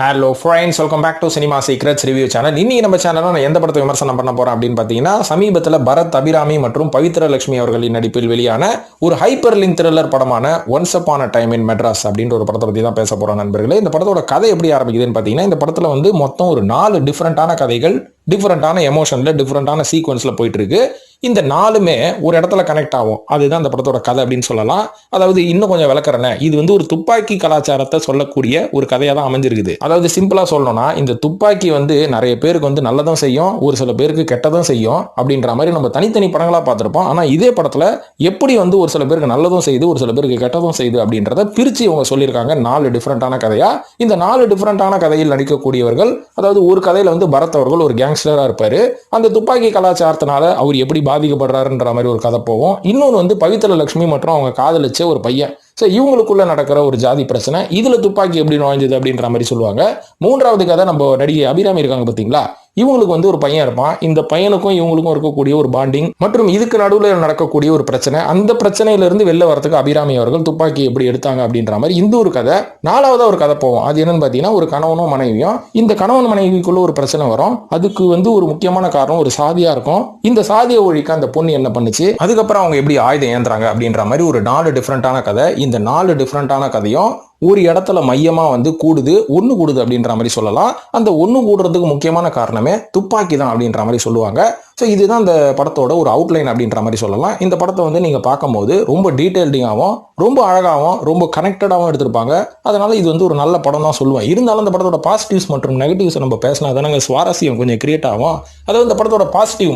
Hello friends, welcome back to cinema secrets review channel. இன்னைக்கு நம்ம சேனலில் நான் எந்த படத்தை விமர்சனம் பண்ண போறேன் அப்படின்னு பார்த்தீங்கன்னா, சமீபத்தில் பரத் அபிராமி மற்றும் பவித்ர லட்சுமி அவர்களின் நடிப்பில் வெளியான ஒரு ஹைப்பர் லிங்க் த்ரில்லர் படமான once upon a time in Madras அப்படின்ற ஒரு படத்தை பற்றி தான் பேச போறோம் நண்பர்களே. இந்த படத்தோட கதை எப்படி ஆரம்பிக்குதுன்னு பார்த்தீங்கன்னா, இந்த படத்தில் வந்து மொத்தம் ஒரு 4 டிஃப்ரெண்டான கதைகள் டிஃப்ரெண்டான எமோஷனில் டிஃப்ரெண்டான சீக்வன்ஸில் போயிட்டு இருக்கு. இந்த 4மே ஒரு இடத்துல கனெக்ட் ஆகும். அதுதான் இந்த படத்தோட கதை அப்படின்னு சொல்லலாம். அதாவது இன்னும் கொஞ்சம் விளக்குறேன், இது வந்து ஒரு துப்பாக்கி கலாச்சாரத்தை சொல்லக்கூடிய ஒரு கதையாக தான் அமைஞ்சிருக்குது. அதாவது சிம்பிளா சொல்லணும்னா, இந்த துப்பாக்கி வந்து நிறைய பேருக்கு வந்து நல்லதும் செய்யும், ஒரு சில பேருக்கு கெட்டதும் செய்யும் அப்படின்ற மாதிரி நம்ம தனித்தனி படங்களா பார்த்திருப்போம். ஆனா இதே படத்துல எப்படி வந்து ஒரு சில பேருக்கு நல்லதும் செய்யுது, ஒரு சில பேருக்கு கெட்டதும் செய்யுது அப்படின்றத பிரிச்சு இவங்க சொல்லியிருக்காங்க 4 டிஃப்ரெண்டான கதையா. இந்த 4 டிஃப்ரெண்டான கதையில் நடிக்கக்கூடியவர்கள், அதாவது ஒரு கதையில வந்து பரத் அவர்கள் ஒரு கேங்ஸ்டரா இருப்பாரு. அந்த துப்பாக்கி கலாச்சாரத்தினால அவர் எப்படி பாதிக்கப்படுறாருன்ற மாதிரி ஒரு கதை போவோம். இன்னொன்று வந்து பவித்ர லட்சுமி மற்றும் அவங்க காதலிச்ச ஒரு பையன், இவங்களுக்குள்ள நடக்கிற ஒரு ஜாதி பிரச்சனை, இதுல துப்பாக்கி எப்படி நுழைஞ்சது அப்படின்ற மாதிரி சொல்லுவாங்க. மூன்றாவது கதை நம்ம நடிகை அபிராமி இருக்காங்க பாத்தீங்களா, இவங்களுக்கு வந்து ஒரு பையன் இருப்பான். இந்த பையனுக்கும் இவங்களுக்கும் இருக்கக்கூடிய ஒரு பாண்டிங் மற்றும் இதுக்கு நடுவில் நடக்கக்கூடிய ஒரு பிரச்சனை, அந்த பிரச்சனையில இருந்து வெளில வரதுக்கு அபிராமி அவர்கள் துப்பாக்கி எப்படி எடுத்தாங்க அப்படின்ற மாதிரி இந்த ஒரு கதை. நாலாவதா ஒரு கதை போவோம். அது என்னன்னு பாத்தீங்கன்னா, ஒரு கணவனும் மனைவியும், இந்த கணவன் மனைவிக்குள்ள ஒரு பிரச்சனை வரும். அதுக்கு வந்து ஒரு முக்கியமான காரணம் ஒரு சாதியா இருக்கும். இந்த சாதியை ஒழிக்க அந்த பொண்ணு என்ன பண்ணுச்சு, அதுக்கப்புறம் அவங்க எப்படி ஆயுதம் ஏந்துறாங்க அப்படின்ற மாதிரி ஒரு 4 டிஃப்ரெண்டான கதை. இந்த 4 டிஃப்ரெண்டான கதையும் ஒரு இடத்துல மையமா வந்து ஒண்ணு கூடுது அப்படின்ற மாதிரி சொல்லலாம். அந்த ஒண்ணு கூடுறதுக்கு முக்கியமான காரணமே துப்பாக்கி தான் அப்படின்ற மாதிரி சொல்லுவாங்க. இதுதான் இந்த படத்தோட ஒரு அவுட்லைன் அப்படின்ற மாதிரி சொல்லலாம். இந்த படத்தை வந்து நீங்க பார்க்கும்போது ரொம்ப டீடைல்டிங்காகவும் ரொம்ப அழகாகவும் ரொம்ப கனெக்டடாகவும் எடுத்திருப்பாங்க. அதனால இது வந்து ஒரு நல்ல படம் தான் சொல்லுவேன். இருந்தாலும் இந்த படத்தோட பாசிட்டிவ்ஸ் மற்றும் நெகட்டிவ்ஸ் நம்ம பேசினா தானே சுவாரஸ்யம் கொஞ்சம் கிரியேட் ஆகும். அதாவது இந்த படத்தோட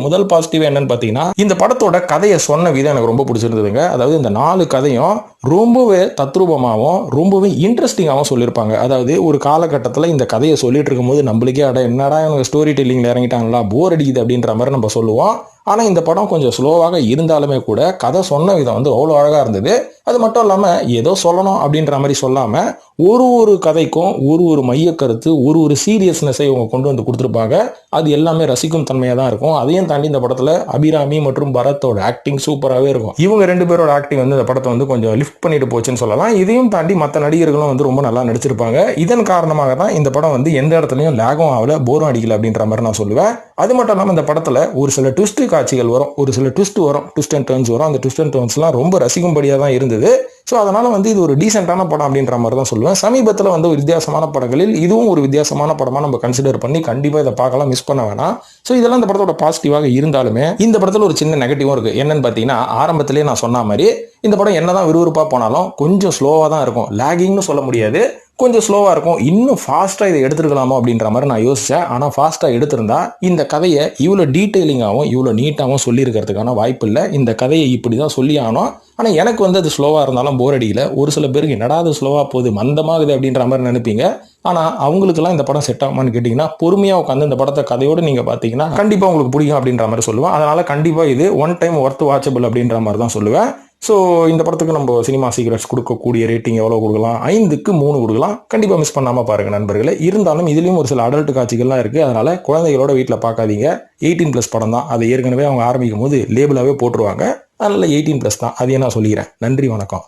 முதல் பாசிட்டிவ் என்னன்னு பார்த்தீங்கன்னா, இந்த படத்தோட கதையை சொன்ன விதம் எனக்கு ரொம்ப பிடிச்சிருந்ததுங்க. அதாவது இந்த 4 கதையும் ரொம்பவே தத்ரூபமாகவும் ரொம்பவே இன்ட்ரெஸ்டிங்காகவும் சொல்லியிருப்பாங்க. அதாவது ஒரு காலகட்டத்தில் இந்த கதையை சொல்லிட்டு இருக்கும்போது நம்மளுக்கே என்னடா எனக்கு ஸ்டோரி டெல்லிங்ல இறங்கிட்டாங்களா, போர் அடிக்குது அப்படின்ற மாதிரி நம்ம சொல்லுவோம். ஆனால் இந்த படம் கொஞ்சம் ஸ்லோவாக இருந்தாலுமே கூட கதை சொன்ன விதம் வந்து அவ்வளோ அழகாக இருந்தது. அது மட்டும் இல்லாமல் ஏதோ சொல்லணும் அப்படின்ற மாதிரி சொல்லாமல் ஒரு கதைக்கும் ஒரு மைய கருத்து, ஒரு சீரியஸ்னஸை இவங்க கொண்டு வந்து கொடுத்துருப்பாங்க. அது எல்லாமே ரசிக்கும் தன்மையாக தான் இருக்கும். அதையும் தாண்டி இந்த படத்தில் அபிராமி மற்றும் பரத்தோட ஆக்டிங் சூப்பராகவே இருக்கும். இவங்க 2 பேரோட ஆக்டிங் வந்து இந்த படத்தை வந்து கொஞ்சம் லிஃப்ட் பண்ணிட்டு போச்சுன்னு சொல்லலாம். இதையும் தாண்டி மற்ற நடிகர்களும் வந்து ரொம்ப நல்லா நடிச்சிருப்பாங்க. இதன் காரணமாக தான் இந்த படம் வந்து எந்த இடத்துலையும் லேகும் ஆகல, போரும் அடிக்கல அப்படின்ற மாதிரி நான் சொல்லுவேன். அது மட்டும் இல்லாமல் இந்த படத்தில் ஒரு சில ட்விஸ்ட் காட்சிகள் வரும், ஒரு சில ட்விஸ்ட் அண்ட் டர்ன்ஸ் வரும். அந்த ட்விஸ்ட் அண்ட் டர்ன்ஸ்லாம் ரொம்ப ரசிக்கும்படியாக தான் இருந்தது. அதனால வந்து இது ஒரு டீசென்டான படம் அப்படின்ற மாதிரி தான் சொல்லுவேன். சமீபத்தில் வந்து ஒரு வித்தியாசமான படங்களில் இதுவும் ஒரு வித்தியாசமான படமா நம்ம கன்சிடர் பண்ணி கண்டிப்பாக இதை பார்க்கலாம், மிஸ் பண்ண வேணாம். இதெல்லாம் இந்த படத்தோட பாசிட்டிவாக இருந்தாலுமே இந்த படத்தில் ஒரு சின்ன நெகட்டிவும் இருக்கு. என்னன்னு பார்த்தீங்கன்னா, ஆரம்பத்திலேயே நான் சொன்ன மாதிரி இந்த படம் என்னதான் விறுவிறுப்பாக போனாலும் கொஞ்சம் ஸ்லோவாக தான் இருக்கும். லேகிங்னு சொல்ல முடியாது, கொஞ்சம் ஸ்லோவாக இருக்கும். இன்னும் ஃபாஸ்ட்டாக இதை எடுத்துருக்கலாமோ அப்படின்ற மாதிரி நான் யோசித்தேன். ஆனால் ஃபாஸ்ட்டாக எடுத்திருந்தா இந்த கதையை இவ்வளோ டீட்டெயிலிங்காகவும் இவ்வளோ நீட்டாகவும் சொல்லியிருக்கிறதுக்கான வாய்ப்பு இல்லை. இந்த கதையை இப்படி தான் சொல்லி ஆனோம். ஆனால் எனக்கு வந்து அது ஸ்லோவாக இருந்தாலும் போர் அடிக்கல. ஒரு சில பேருக்கு என்னடா அது ஸ்லோவாக போகுது, மந்தமாகுது அப்படின்ற மாதிரி நினைப்பீங்க. ஆனால் அவங்களுக்குலாம் இந்த படம் செட் ஆகுமான்னு கேட்டிங்கன்னா, பொறுமையாக உட்காந்து இந்த படத்தை கதையோடு நீங்கள் பார்த்தீங்கன்னா கண்டிப்பாக உங்களுக்கு பிடிக்கும் அப்படின்ற மாதிரி சொல்லுவேன். அதனால் கண்டிப்பாக இது ஒன் டைம் ஒர்த் வாட்சபிள் அப்படின்ற மாதிரி தான் சொல்லுவேன். இந்த படத்துக்கு நம்ம சினிமா சீக்ரெட்ஸ் கொடுக்கக்கூடிய ரேட்டிங் எவ்வளோ கொடுக்கலாம்? 5க்கு 3 கொடுக்கலாம். கண்டிப்பாக மிஸ் பண்ணாமல் பாருங்க நண்பர்களே. இருந்தாலும் இதுலேயும் ஒரு சில அடல்ட் காட்சிகள்லாம் இருக்குது. அதனால் குழந்தைகளோட வீட்டில் பார்க்காதீங்க. 18+ படம் தான். அதை ஏற்கனவே அவங்க ஆரம்பிக்கும் போது லேபிளாகவே போட்டுருவாங்க. அதனால் 18+ தான். அதையே நான் சொல்லிக்கிறேன். நன்றி, வணக்கம்.